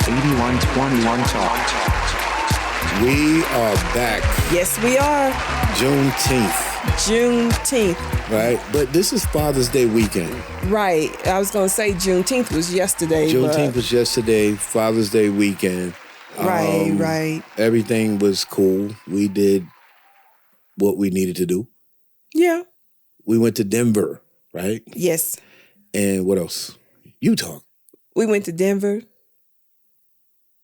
8121 Talk. We are back. Yes, we are. Juneteenth. Right? But this is Father's Day weekend. Right. I was going to say Juneteenth was yesterday. Juneteenth was yesterday, Father's Day weekend. Right. Everything was cool. We did what we needed to do. Yeah. We went to Denver, right? Yes. And what else? Utah. We went to Denver.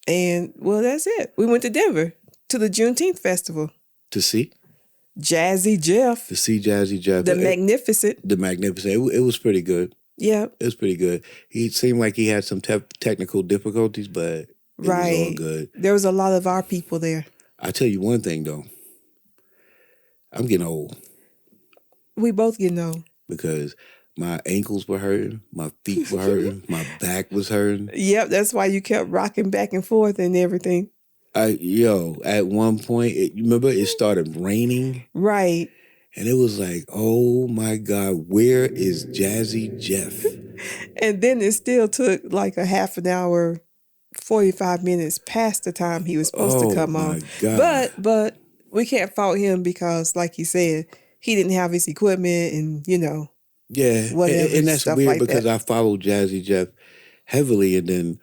And, well, that's it. We went to Denver to the Juneteenth festival. To see? Jazzy Jeff. To see Jazzy Jeff. The Magnificent. The Magnificent. It was pretty good. Yeah. It was pretty good. He seemed like he had some technical difficulties, but it was all good. There was a lot of our people there. I tell you one thing, though. I'm getting old. We both getting old. Because my ankles were hurting, my feet were hurting, my back was hurting. Yep, that's why you kept rocking back and forth and everything. At one point, remember it started raining? Right. And it was like, oh my God, where is Jazzy Jeff? And then it still took like a half an hour, 45 minutes past the time he was supposed to come on. God. But we can't fault him because, like you said, he didn't have his equipment and, yeah, whatever, and that's stuff weird like because that. I follow Jazzy Jeff heavily, and then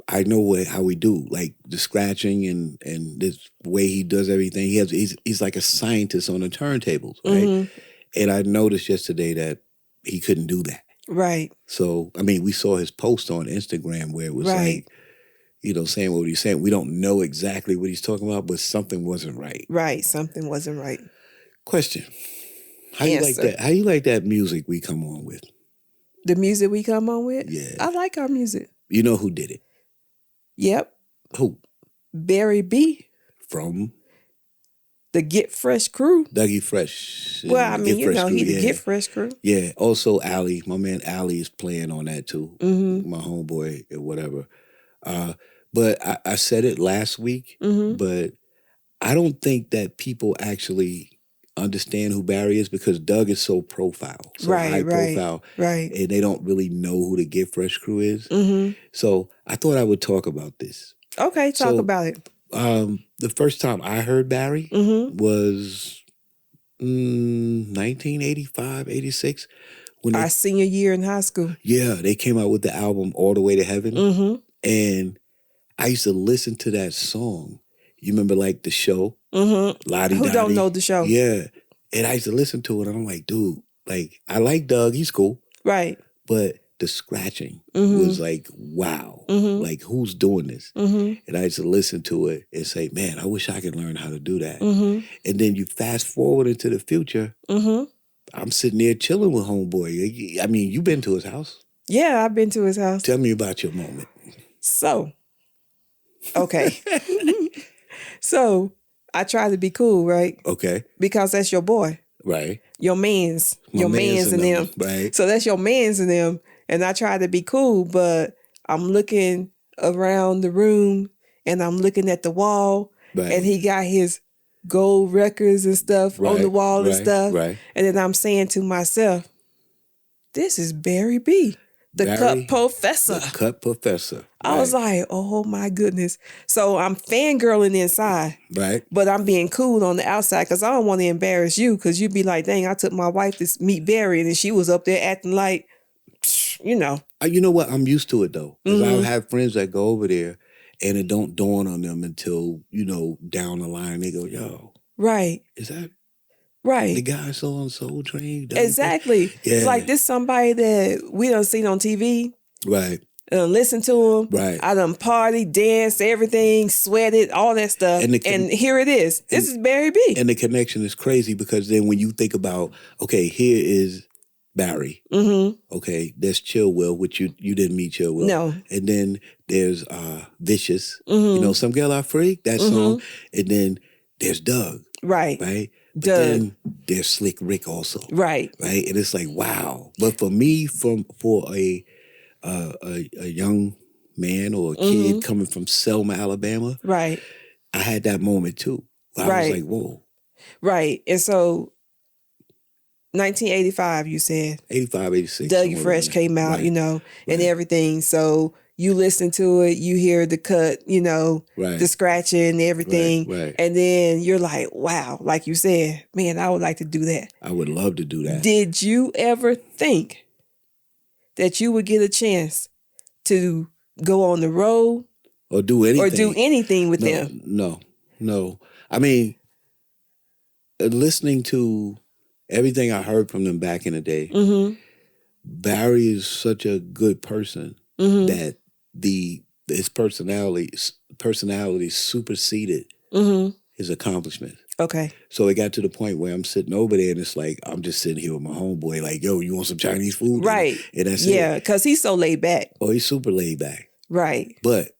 I know how we do, like the scratching and this way he does everything. He's like a scientist on the turntables, right? Mm-hmm. And I noticed yesterday that he couldn't do that. Right. So I mean, we saw his post on Instagram where it was like, saying what he's saying. We don't know exactly what he's talking about, but something wasn't right. Right. Something wasn't right. Question. How you like that? How you like that music we come on with? The music we come on with? Yeah. I like our music. You know who did it? Yep. Who? Barry B. From? The Get Fresh crew. Dougie Fresh. Well, I mean, he the Get Fresh crew. Yeah. Also, Ali. My man Ali is playing on that too. Mm-hmm. My homeboy or whatever. But I said it last week, but I don't think that people actually understand who Barry is because Doug is so high profile, right, and they don't really know who the Get Fresh crew is. Mm-hmm. So I thought I would talk about this. Okay, talk about it. The first time I heard Barry was 1985, 86. Our senior year in high school. Yeah, they came out with the album All the Way to Heaven, and I used to listen to that song. You remember like the show? Mm-hmm. Lottie-dottie. Who don't know the show? Yeah. And I used to listen to it and I'm like, dude, like I like Doug, he's cool. Right. But the scratching was like, wow. Like who's doing this? And I used to listen to it and say, man, I wish I could learn how to do that. And then you fast forward into the future. I'm sitting there chilling with homeboy. I mean, you've been to his house. Yeah, I've been to his house. Tell me about your moment. So, okay. So, I try to be cool, right? Okay. Because that's your boy. Right. Your mans. Your mans and them. Right. So, that's your mans and them. And I try to be cool, but I'm looking around the room and I'm looking at the wall. Right. And he got his gold records and stuff on the wall and stuff. Right. And then I'm saying to myself, this is Barry B. The Cut Professor. The Cut Professor. Right. I was like, oh my goodness. So I'm fangirling inside. Right. But I'm being cool on the outside because I don't want to embarrass you because you'd be like, dang, I took my wife to meet Barry and she was up there acting like, You know what? I'm used to it though. Because I have friends that go over there and it don't dawn on them until, down the line they go, yo. Right. Is that right? The guy saw on Soul Train? Exactly. Yeah. It's like this somebody that we done seen on TV. Right. Listen to him. Right. I done party, danced, everything, sweated, all that stuff. And here it is. This is Barry B. And the connection is crazy because then when you think about, okay, here is Barry. Okay, there's Chill Will, which you didn't meet Chill Will. No. And then there's Vicious. Some Girl I Freak, that song. And then there's Doug. Right. Right? But Doug. then there's Slick Rick also. Right. Right? And it's like, wow. But for me, for a young man or a kid coming from Selma, Alabama, right, I had that moment too. I was like, whoa. Right. And so 1985, you said. 85, 86. Dougie Fresh came out, and everything. So you listen to it, you hear the cut, the scratching and everything. Right. And then you're like, wow, like you said, man, I would like to do that. I would love to do that. Did you ever think that you would get a chance to go on the road or do anything with them? No. I mean, listening to everything I heard from them back in the day, Barry is such a good person that his personality superseded his accomplishments. Okay. So it got to the point where I'm sitting over there and it's like, I'm just sitting here with my homeboy, like, yo, you want some Chinese food? Right. And that's it. Yeah, because he's so laid back. Oh, he's super laid back. Right. But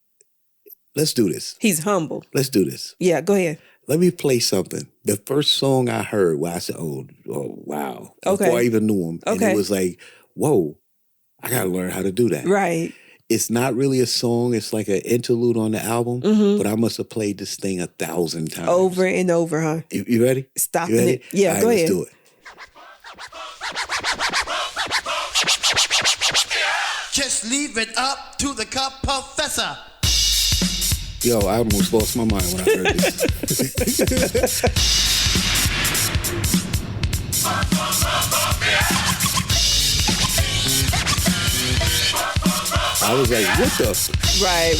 let's do this. He's humble. Let's do this. Yeah, go ahead. Let me play something. The first song I heard where I said, oh wow. Okay. Before I even knew him. Okay. And it was like, whoa, I got to learn how to do that. Right. It's not really a song. It's like an interlude on the album. But I must have played this thing 1,000 times. Over and over, huh? You ready? Stopping you ready? it. Yeah, right, go ahead. Let's do it. Just leave it up to the cup professor. Yo, I almost lost my mind when I heard this. I was like, what the? Right.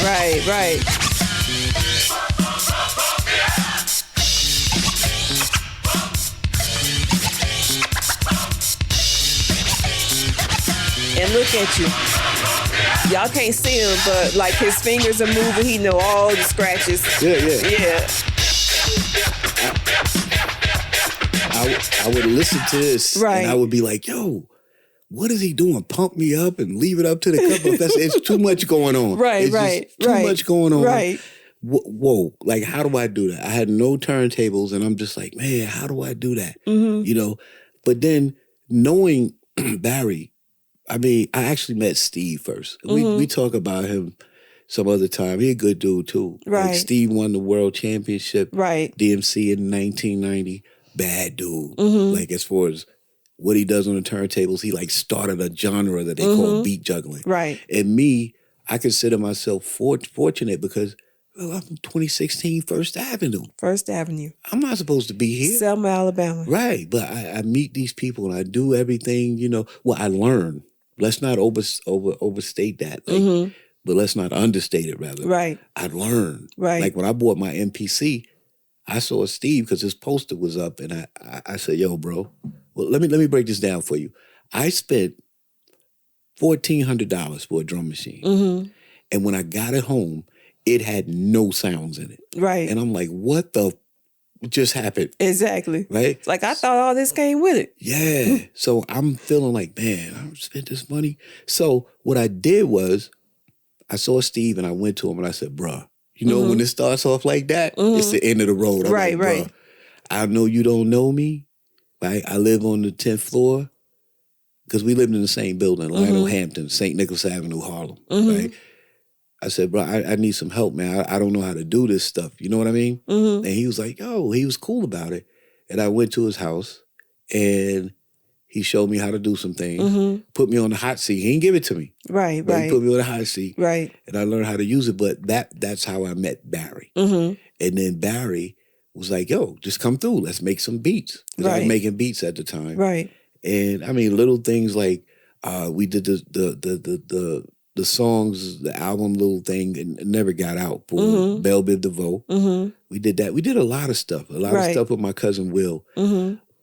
And look at you. Y'all can't see him, but like his fingers are moving. He know all the scratches. Yeah. I would listen to this, right, and I would be like, yo, what is he doing? Pump me up and leave it up to the cup. It's too much going on. Right. Too much going on. Right. Whoa, like, how do I do that? I had no turntables, and I'm just like, man, how do I do that? But then knowing Barry, I mean, I actually met Steve first. We talk about him some other time. He a good dude too. Right. Like, Steve won the world championship. Right. DMC in 1990. Bad dude. Like, as far as what he does on the turntables, he like started a genre that they call beat juggling. Right. And me, I consider myself fortunate because, well, I'm from 2016 First Avenue. First Avenue. I'm not supposed to be here. Selma, Alabama. Right. But I meet these people and I do everything, Well, I learn. Let's not overstate that. Like, but let's not understate it, rather. Right. I learned. Right. Like, when I bought my MPC, I saw Steve because his poster was up, and I said, yo, bro, well, let me break this down for you. I spent $1,400 for a drum machine. And when I got it home, it had no sounds in it. Right. And I'm like, what the just happened? Exactly. Right? Like, I thought all this came with it. Yeah. So I'm feeling like, man, I spent this money. So what I did was I saw Steve and I went to him and I said, bruh, when it starts off like that, it's the end of the road. I'm right, like, right. Bruh, I know you don't know me, right? I live on the 10th floor because we lived in the same building, Lionel Hampton, St. Nicholas Avenue, Harlem, right? I said, bro, I need some help, man. I don't know how to do this stuff. You know what I mean? And he was like, yo, he was cool about it. And I went to his house and he showed me how to do some things, put me on the hot seat. He didn't give it to me. Right. He put me on the hot seat. Right. And I learned how to use it. But that's how I met Barry. And then Barry was like, yo, just come through. Let's make some beats. Because I was making beats at the time. Right. And I mean, little things like we did the songs, the album little thing, and it never got out for Belle Biv DeVoe. We did that. We did a lot of stuff. A lot of stuff with my cousin Will.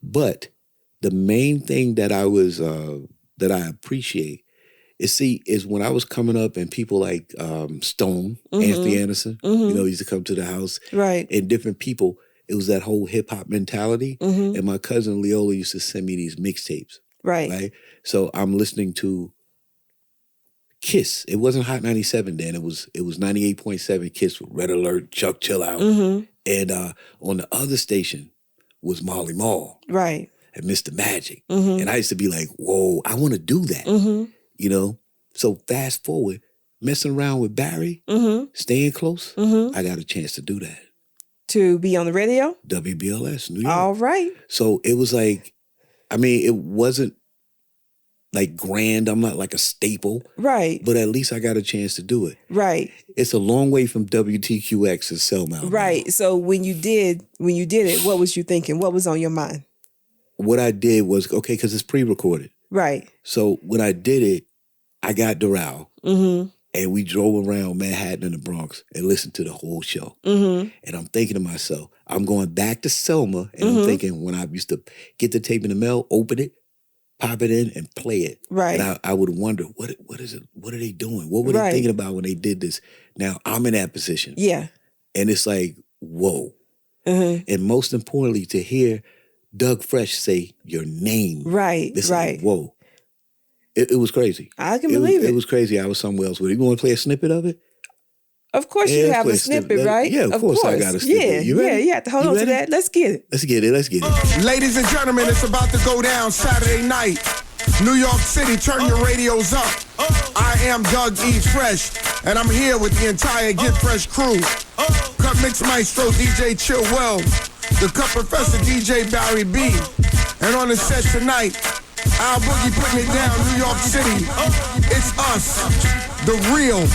But the main thing that that I appreciate is when I was coming up and people like Stone, Anthony Anderson, used to come to the house. Right. And different people, it was that whole hip hop mentality. And my cousin Leola used to send me these mixtapes. Right. So I'm listening to Kiss. It wasn't Hot 97 then. It was 98.7 Kiss with Red Alert, Chuck Chill Out. And on the other station was Marley Marl. Right. And Mr. Magic. And I used to be like, whoa, I want to do that. So fast forward, messing around with Barry, staying close, I got a chance to do that. To be on the radio? WBLS, New York. All right. So it was like, I mean, it wasn't like grand. I'm not like a staple. Right. But at least I got a chance to do it. Right. It's a long way from WTQX and Selma. Alabama. Right. So when you did it, what was you thinking? What was on your mind? What I did was, okay, because it's pre-recorded. Right. So when I did it, I got Doral. Mm-hmm. And we drove around Manhattan and the Bronx and listened to the whole show. Mm-hmm. And I'm thinking to myself, I'm going back to Selma, and Mm-hmm. I'm thinking when I used to get the tape in the mail, open it, pop it in, and play it. Right. And I would wonder, what is it? What are they doing? What were they thinking about when they did this? Now I'm in that position. Yeah. And it's like, whoa. Mm-hmm. And most importantly, to hear Doug Fresh say your name. Right. It's right. like, whoa. It was crazy. I can believe it. It was crazy. I was somewhere else with it. You want to play a snippet of it? Of course you have a snippet, right? Yeah, of course I got a snippet. Yeah, You ready? yeah, you have to hold on to that. Let's get it. Let's get it. Ladies and gentlemen, it's about to go down Saturday night. New York City, turn your radios up. I am Doug E. Fresh, and I'm here with the entire Get Fresh crew. Cut Mix Maestro, DJ Chill Well, the Cut Professor, DJ Barry B. And on the set tonight, Al Boogie putting it down, New York City. It's us, the real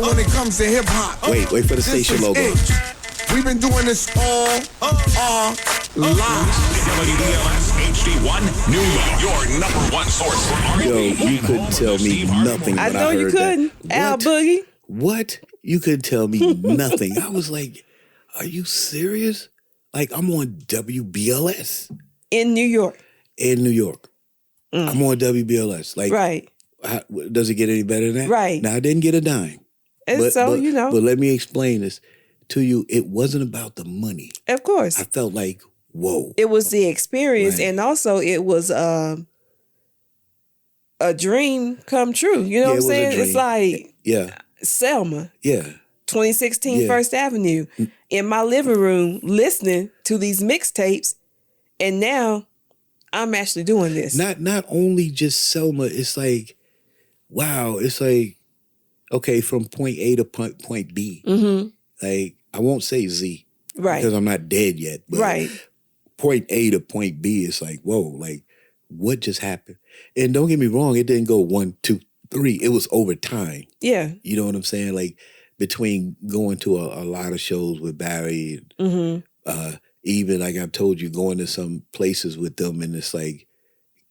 when it comes to hip hop. Wait for the station logo. We've been doing this all our lives. WDLS HD1 New York, your number one source for R&B. Yo, you couldn't tell me nothing when I know heard you couldn't. that. Al Boogie. What? You couldn't tell me nothing. I was like, are you serious? Like, I'm on WBLS. In New York. In New York. I'm on WBLS. Like, Right. Does it get any better than that? Right. Now, I didn't get a dime. And But let me explain this to you. It wasn't about the money. Of course. I felt like, whoa. It was the experience, Right. and also it was a dream come true. You know what I'm Yeah, it was a saying? dream. It's like Yeah. Selma, Yeah. 2016 Yeah. First Avenue, in my living room listening to these mixtapes, and now I'm actually doing this. Not only just Selma, it's like, wow, it's like, okay, from point A to point B. Mm-hmm. Like, I won't say Z. Right. Because I'm not dead yet. But Right. point A to point B, it's like, whoa, like, what just happened? And don't get me wrong, it didn't go 1, 2, 3. It was over time. Yeah. You know what I'm saying? Like, between going to a lot of shows with Barry, Mm-hmm. even like I've told you, going to some places with them, and it's like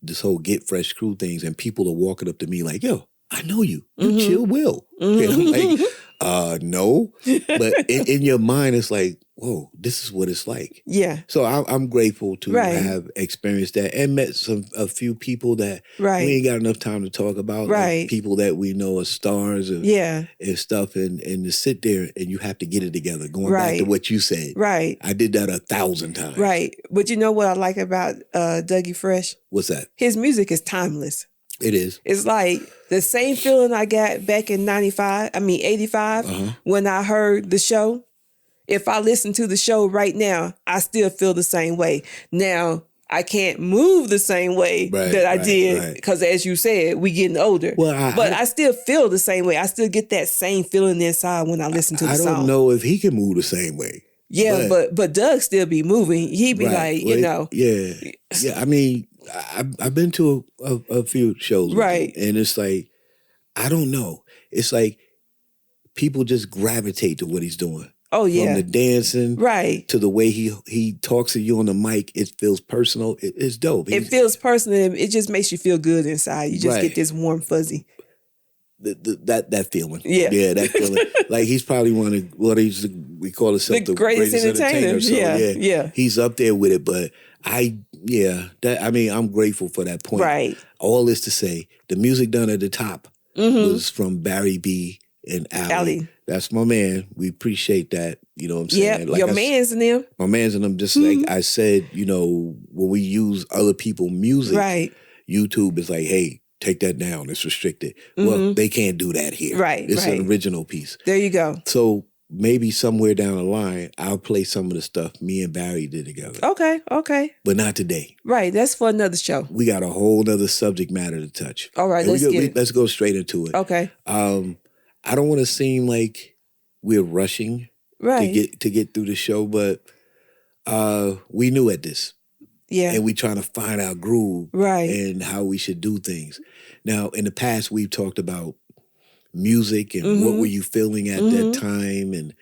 this whole Get Fresh crew things, and people are walking up to me like, yo, I know you. You Chill Will. And I'm like, no. But in your mind, it's like, whoa, this is what it's like. Yeah. So I'm grateful to Right. have experienced that and met a few people that Right. we ain't got enough time to talk about. Right. Like people that we know are stars and, Yeah. and stuff, and to sit there and you have to get it together. Going back Right. to what you said. Right. I did that 1,000 times. Right. But you know what I like about Dougie Fresh? What's that? His music is timeless. It is. It's like the same feeling I got back in 85, when I heard the show. If I listen to the show right now, I still feel the same way. Now, I can't move the same way that I did because, as you said, we getting older. Well, I still feel the same way. I still get that same feeling inside when I listen to the song. I don't know if he can move the same way. Yeah, but Doug still be moving. He be like, Well, you know. Yeah. Yeah. I mean, I've been to a few shows. with Right. him, and it's like, I don't know. It's like people just gravitate to what he's doing. Oh, yeah. From the dancing Right. to the way he talks to you on the mic, it feels personal. It's dope. It feels personal. It just makes you feel good inside. You just Right. get this warm fuzzy. That feeling. Yeah. Yeah, that feeling. Like he's probably one of we call ourselves The greatest entertainer. So, Yeah. He's up there with it. But I'm grateful for that point. Right. All this to say, the music done at the top was from Barry B and Ali. That's my man. We appreciate that. You know what I'm saying? Yeah, your man's in them. My man's in them. Just like I said, you know, when we use other people's music, Right. YouTube is like, hey, take that down. It's restricted. Well, they can't do that here. Right, It's right. an original piece. There you go. So maybe somewhere down the line, I'll play some of the stuff me and Barry did together. Okay. But not today. Right. That's for another show. We got a whole nother subject matter to touch. All right, And let's get it. let's go straight into it. Okay. I don't want to seem like we're rushing Right. to get through the show, but we knew at this. Yeah. And we trying to find our groove. Right. And how we should do things. Now, in the past, we've talked about music and what were you feeling at that time. And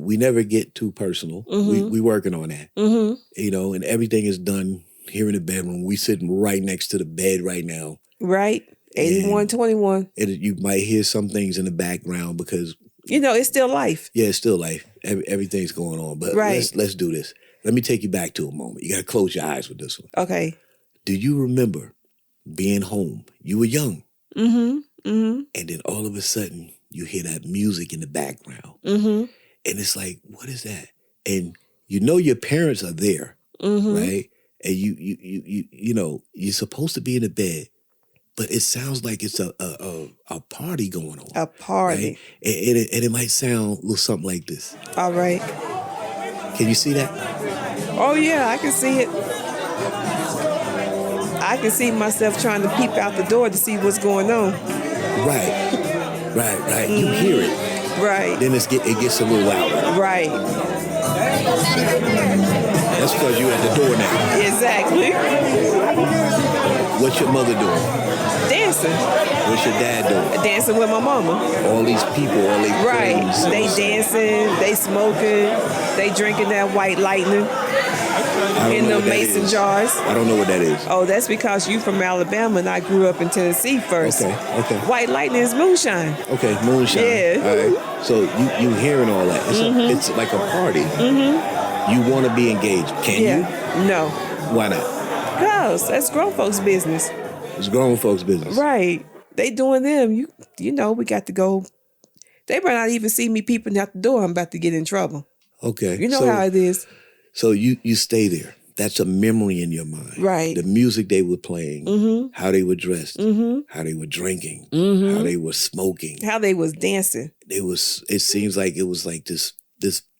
we never get too personal. We working on that. You know, and everything is done here in the bedroom. We sitting right next to the bed right now. Right. 8121. You might hear some things in the background because you know, it's still life. Yeah, it's still life. Everything's going on. But let's do this. Let me take you back to a moment. You got to close your eyes with this one. Okay. Do you remember being home? You were young. And then all of a sudden, you hear that music in the background. And it's like, what is that? And you know your parents are there, right? And you know, you're supposed to be in the bed. But it sounds like it's a party going on. A party. Right? And it might sound a little something like this. All right. Can you see that? Oh, yeah, I can see it. I can see myself trying to peep out the door to see what's going on. Right. You hear it. Right. Then it gets a little louder. Right. That's because you're at the door now. Exactly. What's your mother doing? Dancing. What's your dad doing? Dancing with my mama. All these people, all these friends. They dancing, they smoking, they drinking that white lightning in the mason jars. I don't know what that is. Oh, that's because you from Alabama and I grew up in Tennessee first. Okay. White lightning is moonshine. Okay, moonshine. Yeah. All right. So you hearing all that. It's like a party. You want to be engaged. Can you? No. Why not? Because that's grown folks' business. It's grown folks' business. Right. They doing them. You know, we got to go. They might not even see me peeping out the door. I'm about to get in trouble. Okay. You know how it is. So you stay there. That's a memory in your mind. Right. The music they were playing, how they were dressed, how they were drinking, how they were smoking. How they was dancing. It seems like it was like this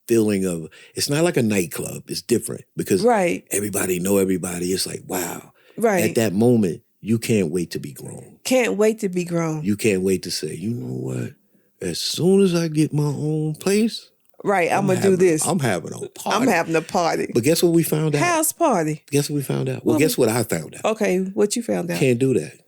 feeling of, it's not like a nightclub. It's different because everybody know everybody. It's like, wow. Right. At that moment, you can't wait to be grown. Can't wait to be grown. You can't wait to say, you know what? As soon as I get my own place, right, I'm going to do this. I'm having a party. I'm having a party. But guess what we found out? House party. Guess what we found out? Well, guess what I found out? Okay, what you found out? Can't do that.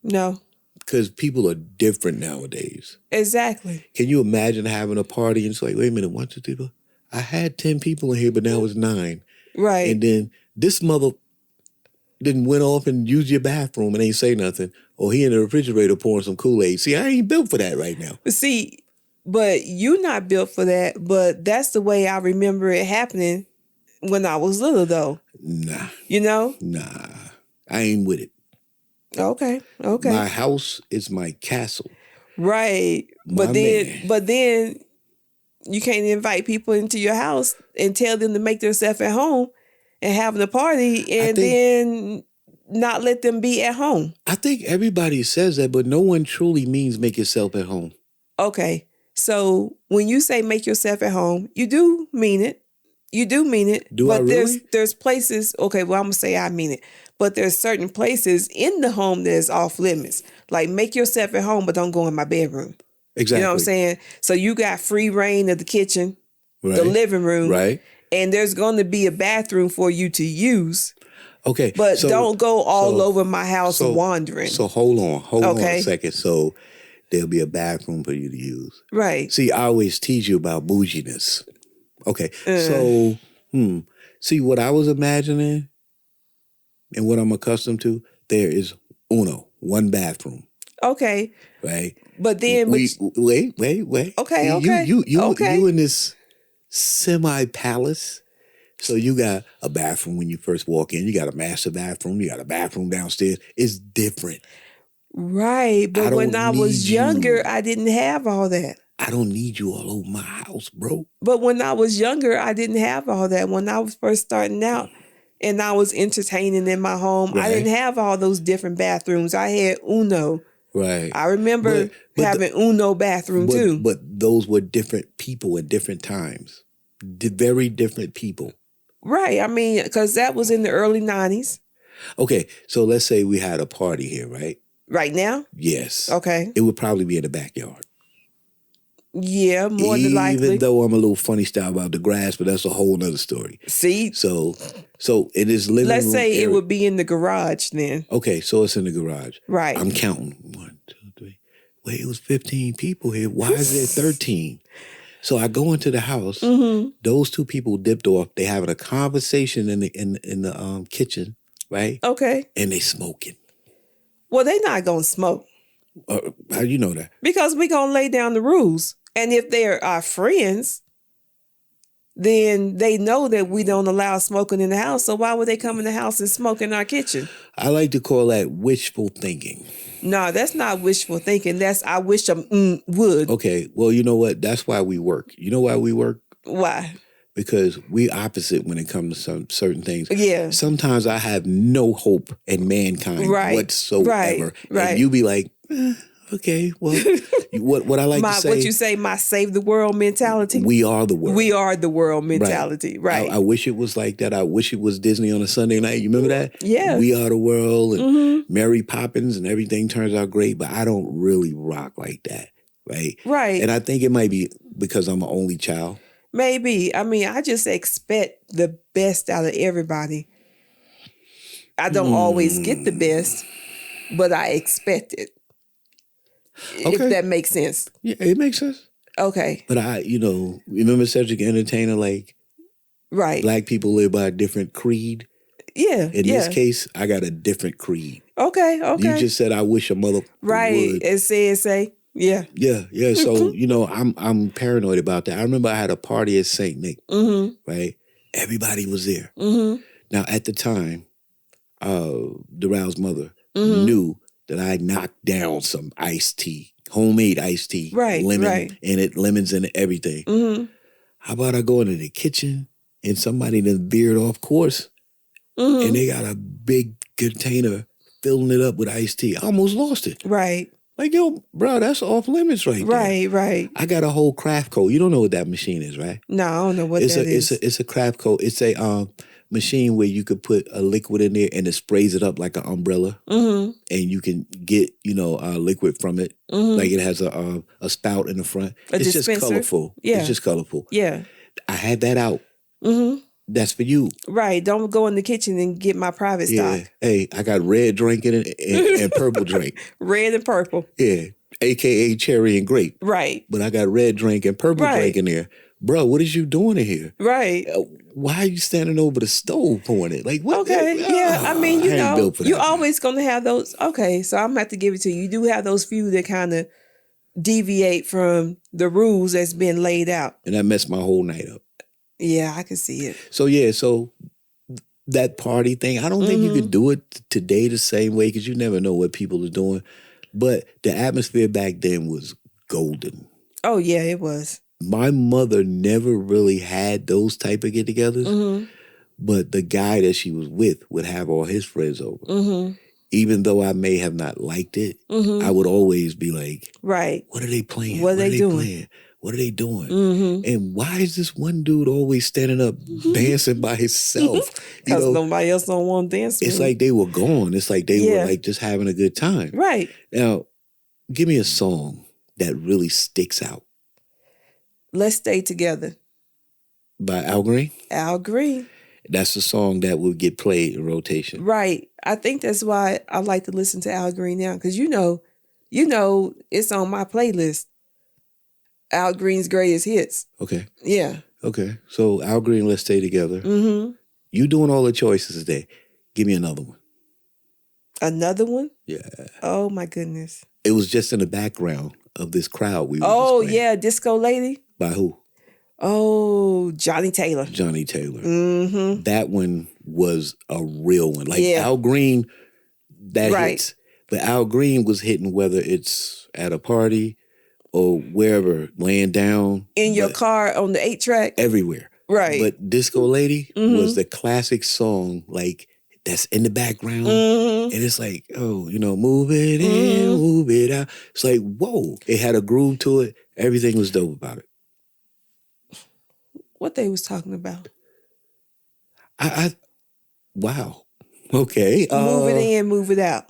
No. Because people are different nowadays. Exactly. Can you imagine having a party and it's like, wait a minute, 1, 2, 3, 4. I had 10 people in here, but now it's 9. Right. And then this mother didn't went off and used your bathroom and ain't say nothing. Or he in the refrigerator pouring some Kool-Aid. See, I ain't built for that right now. See, but you not built for that. But that's the way I remember it happening when I was little, though. Nah. You know? Nah. I ain't with it. Okay. My house is my castle. Right. But then you can't invite people into your house and tell them to make themselves at home and having a party and then not let them be at home. I think everybody says that, but no one truly means make yourself at home. Okay. So when you say make yourself at home, you do mean it. You do mean it. Do I really? There's places, okay, well, I'm going to say I mean it. But there's certain places in the home that's off limits. Like make yourself at home, but don't go in my bedroom. Exactly. You know what I'm saying? So you got free reign of the kitchen, the living room. Right. And there's going to be a bathroom for you to use. Okay. But don't go all over my house wandering. So hold on a second. So there'll be a bathroom for you to use. Right. See, I always tease you about bouginess. Okay. So, see what I was imagining and what I'm accustomed to, there is one bathroom. Okay. Right. But then wait. Okay. You in this semi-palace. So you got a bathroom when you first walk in. You got a master bathroom. You got a bathroom downstairs. It's different. Right. But when I was younger, I didn't have all that. I don't need you all over my house, bro. But when I was younger, I didn't have all that. When I was first starting out and I was entertaining in my home, I didn't have all those different bathrooms. I had Uno. Right. I remember having Uno bathroom too. But those were different people at different times. Very different people. Right. I mean, because that was in the early 90s. Okay. So let's say we had a party here, right? Right now? Yes. Okay. It would probably be in the backyard. Yeah, more than likely. Even though I'm a little funny style about the grass, but that's a whole nother story. See? So it is living Let's room say area. it would be in the garage then. Okay, so it's in the garage. Right. I'm counting. 1, 2, 3. Wait, it was 15 people here. Why is there 13? So I go into the house. Mm-hmm. Those 2 people dipped off. They having a conversation in the kitchen, right? Okay. And they smoking. Well, they not going to smoke. How you know that? Because we going to lay down the rules. And if they're our friends, then they know that we don't allow smoking in the house. So why would they come in the house and smoke in our kitchen? I like to call that wishful thinking. No, that's not wishful thinking. That's I wish I would. Okay, well, you know what? That's why we work. You know why we work? Why? Because we opposite when it comes to some certain things. Yeah. Sometimes I have no hope in mankind whatsoever. Right. And you be like, okay, well, what I like to say. What you say, my save the world mentality? We are the world. We are the world mentality, right. I wish it was like that. I wish it was Disney on a Sunday night. You remember that? Yeah. We are the world and Mary Poppins and everything turns out great, but I don't really rock like that, right? Right. And I think it might be because I'm an only child. Maybe. I mean, I just expect the best out of everybody. I don't always get the best, but I expect it. Okay. If that makes sense. Yeah, it makes sense. Okay. But remember Cedric the Entertainer, like Right. black people live by a different creed. Yeah. In this case, I got a different creed. Okay. You just said I wish a mother right. would. And say. Yeah. Yeah. So, I'm paranoid about that. I remember I had a party at St. Nick, right? Everybody was there. Mm-hmm. Now, at the time, Darrell's mother knew that I knocked down some iced tea, homemade iced tea, lemon in it, lemons in it, everything. Mm-hmm. How about I go into the kitchen and somebody done veered off course and they got a big container filling it up with iced tea. I almost lost it. Right. Like, yo, bro, that's off limits right there. Right. I got a whole craft code. You don't know what that machine is, right? No, I don't know what that is. It's a craft code. It's a machine where you could put a liquid in there and it sprays it up like an umbrella. Mm-hmm. And you can get, liquid from it. Mm-hmm. Like it has a spout in the front. It's dispenser? just colorful. Yeah. It's just colorful. Yeah. I had that out. Mm-hmm. That's for you. Right. Don't go in the kitchen and get my private stock. Hey, I got red drink in it and purple drink. Red and purple. Yeah. AKA cherry and grape. Right. But I got red drink and purple drink in there. Bro, what is you doing in here? Right. Why are you standing over the stove pouring it? Like, what? Okay. Yeah. I mean, you're always going to have those. Okay. So I'm going to have to give it to you. You do have those few that kind of deviate from the rules that's been laid out. And that messed my whole night up. Yeah, I can see it. So that party thing, I don't think you could do it today the same way because you never know what people are doing. But the atmosphere back then was golden. Oh, yeah, it was. My mother never really had those type of get-togethers, but the guy that she was with would have all his friends over. Mm-hmm. Even though I may have not liked it, I would always be like, right. What are they playing? What are they doing? Playing? What are they doing? Mm-hmm. And why is this one dude always standing up dancing by himself? Because nobody else don't want to dance with It's him. like they were gone. It's like they were like just having a good time. Right. Now, give me a song that really sticks out. Let's Stay Together. By Al Green? Al Green. That's the song that would get played in rotation. Right. I think that's why I like to listen to Al Green now. Because you know, it's on my playlist. Al Green's greatest hits. Okay. Yeah. Okay. So Al Green, Let's Stay Together. Mm-hmm. You doing all the choices today. Give me another one. Another one? Yeah. Oh my goodness. It was just in the background of this crowd we were Disco Lady. By who? Oh, Johnny Taylor. Johnny Taylor. Mm-hmm. That one was a real one. Like Al Green, that hits. But Al Green was hitting whether it's at a party or wherever, laying down. In your car on the 8-track? Everywhere. Right. But Disco Lady was the classic song, like, that's in the background. And it's like, move it in, move it out. It's like, whoa. It had a groove to it. Everything was dope about it. What they was talking about? Wow. Okay. Move it in, move it out.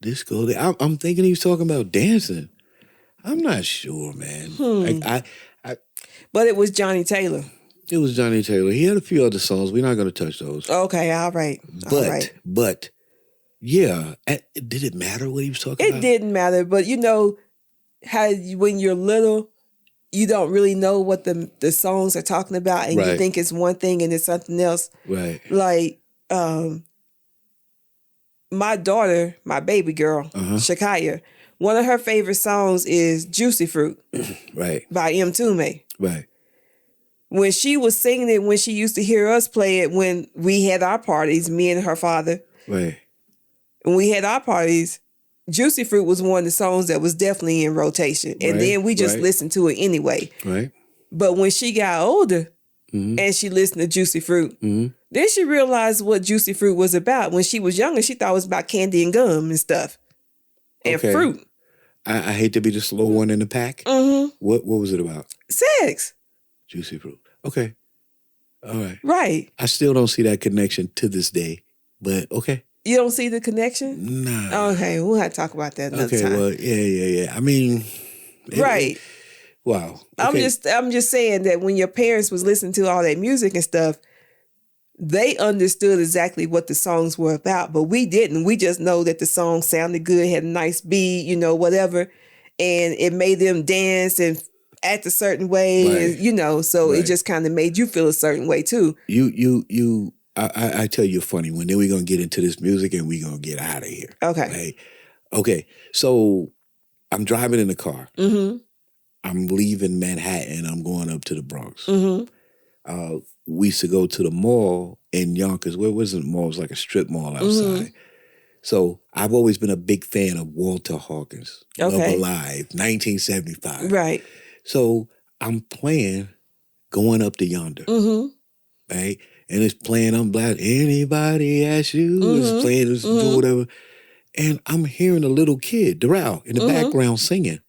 Disco. I'm thinking he was talking about dancing. I'm not sure, man. Like, But it was Johnny Taylor. it was Johnny Taylor. He had a few other songs. We're not going to touch those. Okay, all right. But yeah, did it matter what he was talking about? It didn't matter, but you know how when you're little, you don't really know what the songs are talking about, and you think it's one thing and it's something else. Right. Like my daughter, my baby girl, Shakaya, one of her favorite songs is "Juicy Fruit," right, by M. Tume. Right. When she was singing it, when she used to hear us play it when we had our parties, me and her father. Right. When we had our parties, Juicy Fruit was one of the songs that was definitely in rotation. And then we just listened to it anyway. Right. But when she got older and she listened to Juicy Fruit, then she realized what Juicy Fruit was about. When she was younger, she thought it was about candy and gum and stuff. And fruit. I hate to be the slow one in the pack. What was it about? Sex. Juicy Fruit. Okay. All right. Right. I still don't see that connection to this day, but okay. You don't see the connection? Nah. Okay, we'll have to talk about that another time. Okay, well, yeah. I mean, wow. Okay. I'm just saying that when your parents was listening to all that music and stuff, they understood exactly what the songs were about, but we didn't. We just know that the song sounded good, had a nice beat, you know, whatever, and it made them dance and act a certain way, and, you know, so it just kind of made you feel a certain way too. I tell you funny one. Then we're going to get into this music and we're going to get out of here. Okay. Right? Okay. So I'm driving in the car. I'm leaving Manhattan. I'm going up to the Bronx. We used to go to the mall in Yonkers. Where wasn't a mall? It was like a strip mall outside. So I've always been a big fan of Walter Hawkins. Love Alive, 1975. Right. So I'm playing Going Up to Yonder. Right? And it's playing, I'm black, anybody ask you? It's playing, it's doing whatever. And I'm hearing a little kid, Darrell, in the background singing.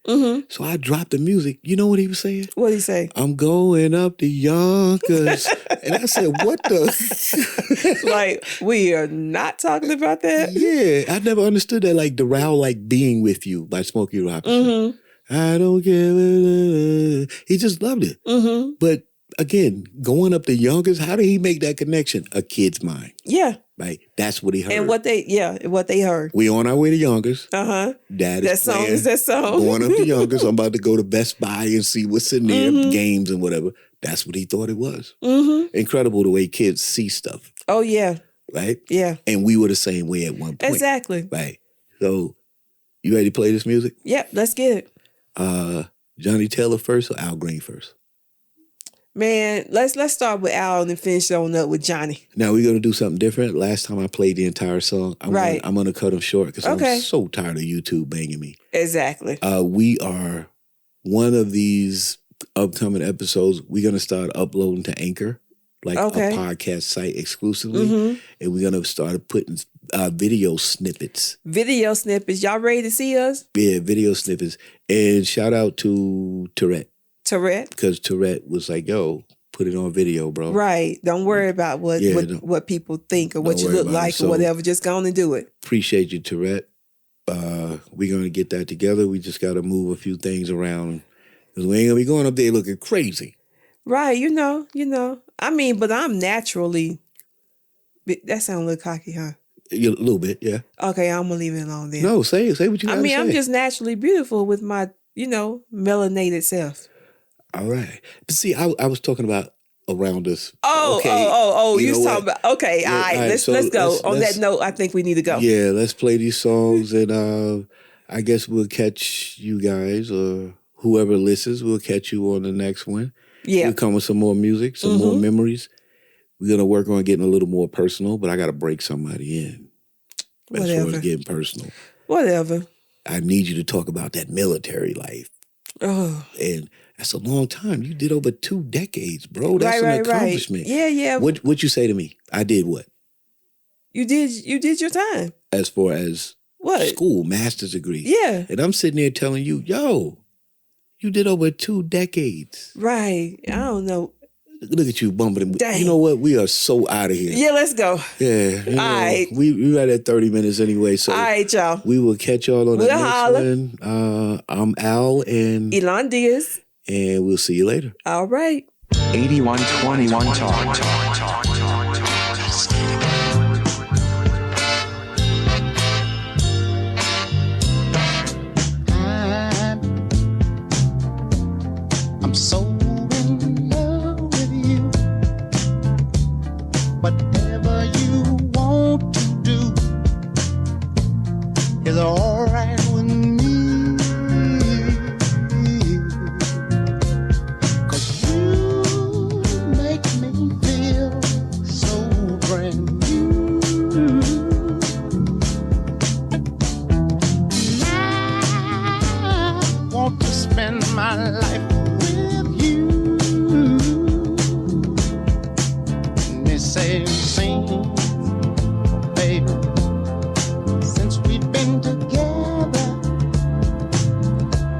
So I dropped the music. You know what he was saying? What did he say? I'm going up to Yonkers. And I said, what the? Like, we are not talking about that? Yeah, I never understood that. Like, Darrell, like Being With You by Smokey Robinson. I don't care. He just loved it. But again, going up to Yonkers, how did he make that connection? A kid's mind. Yeah. Right? That's what he heard. And what they heard. We on our way to Yonkers. Dad is playing. That song. Going up to Yonkers. I'm about to go to Best Buy and see what's in there, games and whatever. That's what he thought it was. Incredible the way kids see stuff. Oh, yeah. Right? Yeah. And we were the same way at one point. Exactly. Right. So, you ready to play this music? Yep, let's get it. Johnny Taylor first or Al Green first? Man, let's start with Al and then finish on up with Johnny. Now we're gonna do something different. Last time I played the entire song, I'm gonna cut them short because I'm so tired of YouTube banging me. Exactly. We are one of these upcoming episodes. We're gonna start uploading to Anchor, like a podcast site exclusively, and we're gonna start putting video snippets. Video snippets. Y'all ready to see us? Yeah, video snippets. And shout out to Tourette. Because Tourette was like, yo, put it on video, bro. Right. Don't worry about what people think or what you look like or whatever. Just go on and do it. Appreciate you, Tourette. We're going to get that together. We just got to move a few things around. Because we ain't going to be going up there looking crazy. Right. You know. I mean, but I'm naturally... That sounds a little cocky, huh? A little bit, yeah. Okay, I'm going to leave it alone then. No, say what you got to say. I mean, I'm just naturally beautiful with my, melanated self. All right. But see, I was talking about around us. You was talking about, okay, yeah, all right, let's go. On that note, I think we need to go. Yeah, let's play these songs and I guess we'll catch you guys or whoever listens, we'll catch you on the next one. Yeah. We'll come with some more music, some more memories. We're going to work on getting a little more personal, but I got to break somebody in. As far as getting personal. Whatever. I need you to talk about that military life. Oh. And that's a long time. You did over 2 decades, bro. That's an accomplishment. Right. Yeah. What you say to me? I did what? You did your time. As far as what? School, master's degree. Yeah. And I'm sitting there telling you, yo, you did over 2 decades. Right. I don't know. Look at you bumping. Dang. You know what? We are so out of here. Yeah, let's go. Yeah. You know, All right. We right at 30 minutes anyway. So All right, y'all. we will catch y'all on the We'll next holler. one. I'm Al and Elondious. we'll see you later. All right. 8121 Talk. I'm so in love with you. Whatever you want to do is alright with me. 'Cause you make me feel so brand new. I want to spend my life with you. And they say, sing, baby, since we've been together,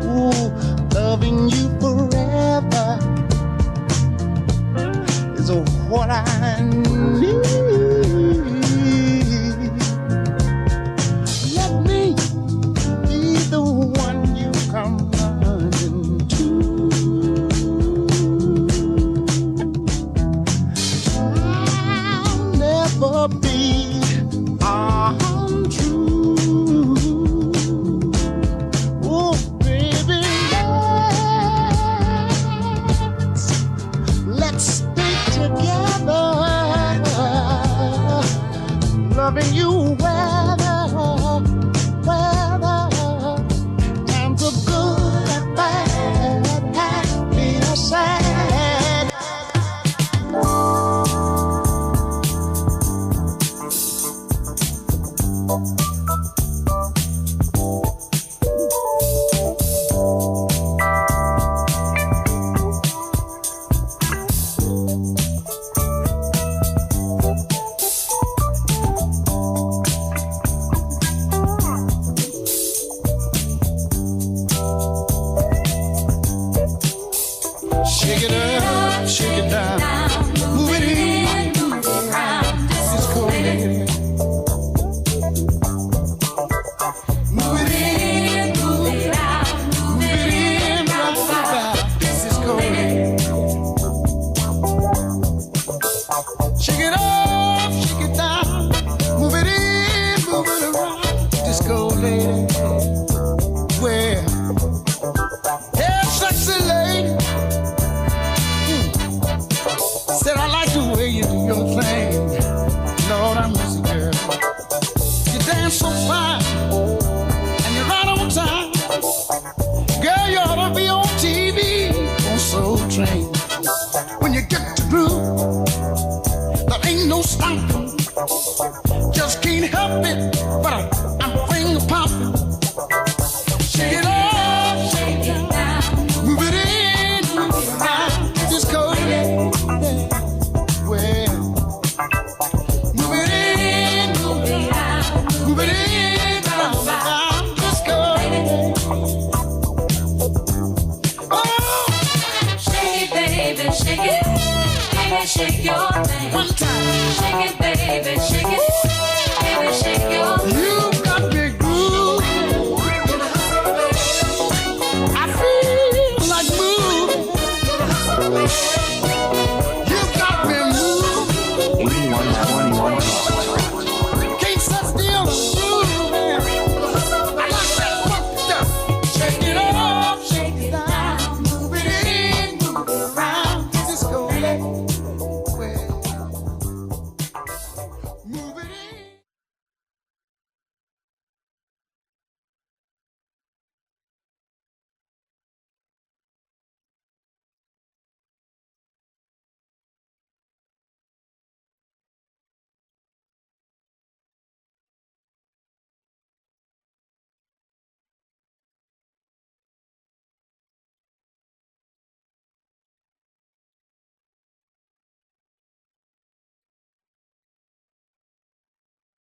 ooh, loving you forever is what I need. Let me be the one you come running to. I'll never be untrue. Oh, baby, let's stay together, loving you weather, times are good and bad, happy or sad. Shake it up, shake it down, move it in, it's cool, baby. Move it in, move it out, move it in, rock it out, this is cool. Shake it up, shake it down, move it in, move it around, disco lady. Well, hey, sexy lady. Said I like the way you do your thing. Lord, I miss you, girl. You dance so fine, and you're right on time. Girl, you ought to be on TV on Soul Train. When you get to groove, there ain't no stopping. Just can't help it, but I'm finger popping. Shake it up, shake it down, move it in, move it out, just go. Well, move it in, move it out, move it in, just go. Oh, Shake it, baby, shake it, shake it, shake your thing. one time.